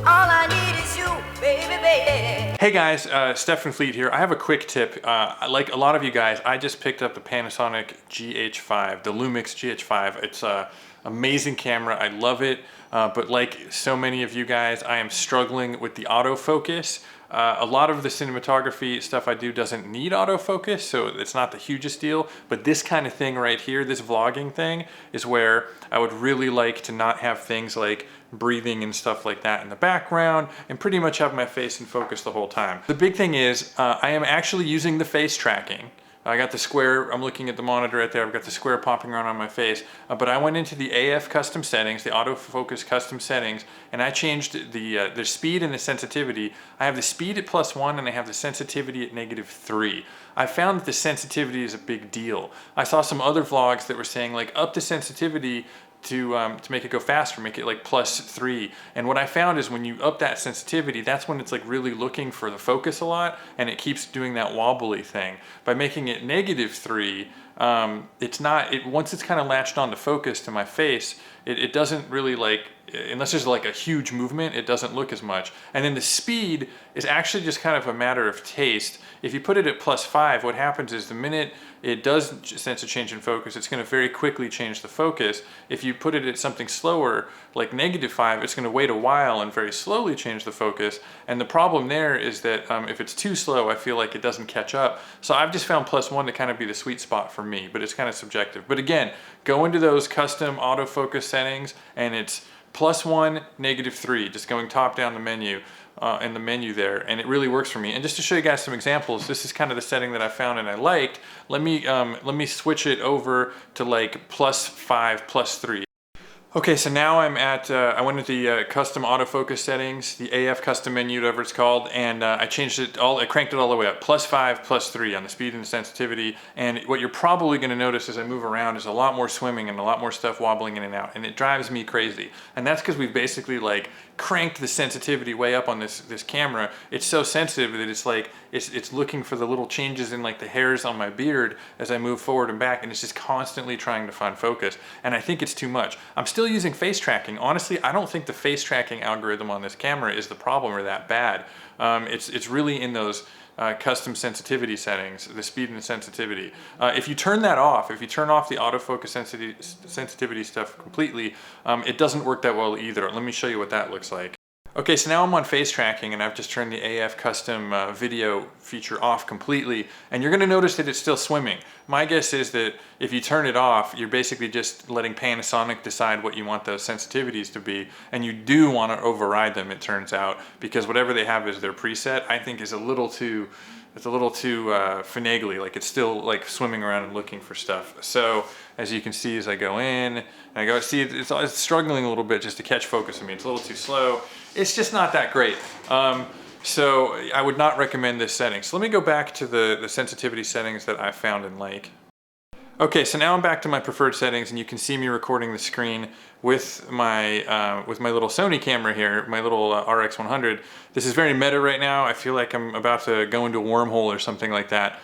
All I need is you, baby, baby. Hey guys, Stefan Fleet here. I have a quick tip. Like a lot of you guys, I just picked up the Panasonic GH5, the Lumix GH5. It's an amazing camera. I love it. But like so many of you guys, I am struggling with the autofocus. A lot of the cinematography stuff I do doesn't need autofocus, so it's not the hugest deal. But this kind of thing right here, this vlogging thing, is where I would really like to not have things like breathing and stuff like that in the background and pretty much have my face in focus the whole time. The big thing is I am actually using the face tracking. I got the square, I'm looking at the monitor right there, I've got the square popping around on my face, but I went into the AF custom settings, the autofocus custom settings, and I changed the speed and the sensitivity. I have the speed at +1 and I have the sensitivity at -3. I found that the sensitivity is a big deal. I saw some other vlogs that were saying like up the sensitivity to make it go faster, make it like +3. And what I found is when you up that sensitivity, that's when it's like really looking for the focus a lot and it keeps doing that wobbly thing. By making it -3, it's not, once it's kind of latched on to focus to my face, it doesn't really like, unless there's like a huge movement, it doesn't look as much. And then the speed is actually just kind of a matter of taste. If you put it at +5, what happens is the minute it does sense a change in focus, it's going to very quickly change the focus. If you put it at something slower, like -5, it's going to wait a while and very slowly change the focus. And the problem there is that if it's too slow, I feel like it doesn't catch up. So I've just found +1 to kind of be the sweet spot for me, but it's kind of subjective. But again, go into those custom autofocus settings and it's +1, -3, just going top down the menu. In the menu there, and it really works for me. And just to show you guys some examples, this is kind of the setting that I found and I liked. Let me switch it over to like +5, +3. Okay, so now I'm at, I went into the custom autofocus settings, the AF custom menu, whatever it's called, and I changed it all, I cranked it all the way up, +5, +3 on the speed and the sensitivity. And what you're probably gonna notice as I move around is a lot more swimming and a lot more stuff wobbling in and out, and it drives me crazy. And that's because we've basically like cranked the sensitivity way up on this camera. It's so sensitive that it's like, it's looking for the little changes in like the hairs on my beard as I move forward and back, and it's just constantly trying to find focus. And I think it's too much. I'm still using face tracking. Honestly, I don't think the face tracking algorithm on this camera is the problem or that bad. It's really in those custom sensitivity settings, the speed and the sensitivity. If you turn that off, if you turn off the autofocus sensitivity stuff completely, it doesn't work that well either. Let me show you what that looks like. Okay, so now I'm on face tracking and I've just turned the AF custom video feature off completely, and you're gonna notice that it's still swimming. My guess is that if you turn it off, you're basically just letting Panasonic decide what you want those sensitivities to be, and you do want to override them, it turns out, because whatever they have as their preset, I think is a little too, it's a little too finagly, like it's still like swimming around and looking for stuff. So as you can see, as I go in, and I go, see, it's struggling a little bit just to catch focus on me. It's a little too slow. It's just not that great. So I would not recommend this setting. So let me go back to the sensitivity settings that I found and like. Okay, so now I'm back to my preferred settings, and you can see me recording the screen with my little Sony camera here, my little RX100. This is very meta right now. I feel like I'm about to go into a wormhole or something like that.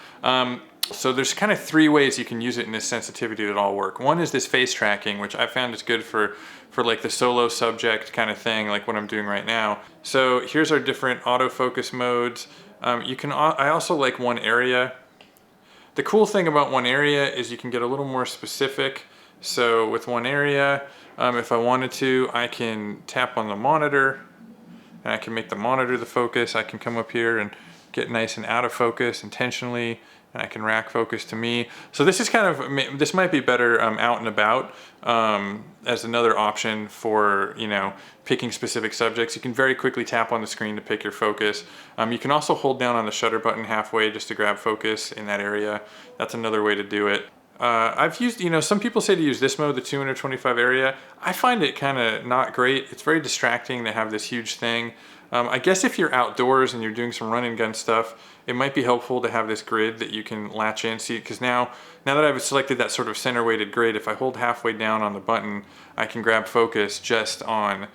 So there's kind of 3 ways you can use it in this sensitivity that all work. One is this face tracking, which I found is good for like the solo subject kind of thing, like what I'm doing right now. So here's our different autofocus modes. I also like one area. The cool thing about one area is you can get a little more specific. So with one area, if I wanted to, I can tap on the monitor and I can make the monitor the focus. I can come up here and get nice and out of focus intentionally, and I can rack focus to me. So this is kind of, this might be better out and about as another option for, you know, picking specific subjects. You can very quickly tap on the screen to pick your focus. You can also hold down on the shutter button halfway just to grab focus in that area. That's another way to do it. I've used, you know, some people say to use this mode, the 225 area. I find it kind of not great. It's very distracting to have this huge thing. I guess if you're outdoors and you're doing some run and gun stuff, it might be helpful to have this grid that you can latch in. See, because now that I've selected that sort of center weighted grid, if I hold halfway down on the button, I can grab focus just on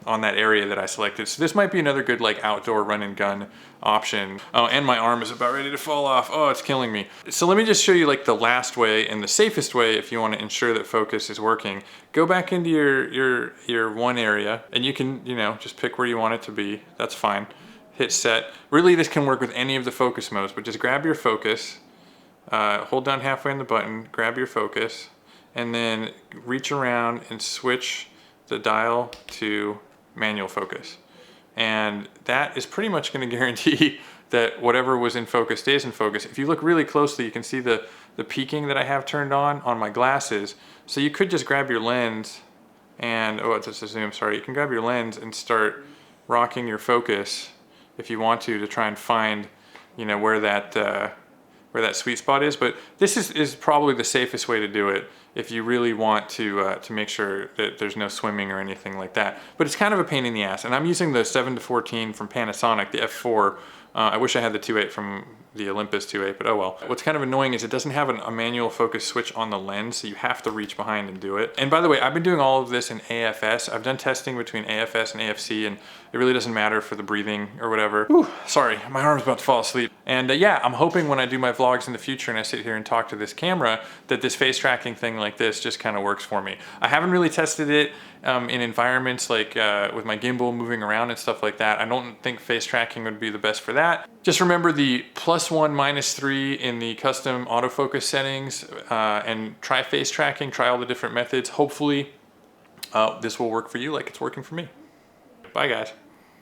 on that area that I selected. So this might be another good like outdoor run and gun option. Oh, and my arm is about ready to fall off. Oh, it's killing me. So let me just show you like the last way and the safest way if you want to ensure that focus is working. Go back into your one area, and you can, you know, just pick where you want it to be. That's fine. Hit set. Really, this can work with any of the focus modes, but just grab your focus, hold down halfway on the button, grab your focus, and then reach around and switch the dial to manual focus. And that is pretty much going to guarantee that whatever was in focus stays in focus. If you look really closely, you can see the peaking that I have turned on my glasses. So you could just grab your lens and, oh, it's just a zoom, sorry. You can grab your lens and start rocking your focus if you want to try and find, you know, where that sweet spot is. But this is probably the safest way to do it if you really want to make sure that there's no swimming or anything like that. But it's kind of a pain in the ass. And I'm using the 7-14 from Panasonic, the f4. I wish I had the 2.8 from the Olympus 2.8, but oh well. What's kind of annoying is it doesn't have a manual focus switch on the lens, so you have to reach behind and do it. And by the way, I've been doing all of this in AFS. I've done testing between AFS and AFC, and it really doesn't matter for the breathing or whatever. Whew, sorry, my arm's about to fall asleep. And yeah, I'm hoping when I do my vlogs in the future and I sit here and talk to this camera, that this face tracking thing like this just kind of works for me. I haven't really tested it in environments like with my gimbal moving around and stuff like that. I don't think face tracking would be the best for that. Just remember the +1, -3 in the custom autofocus settings, and try face tracking, try all the different methods. Hopefully this will work for you like it's working for me. Bye guys.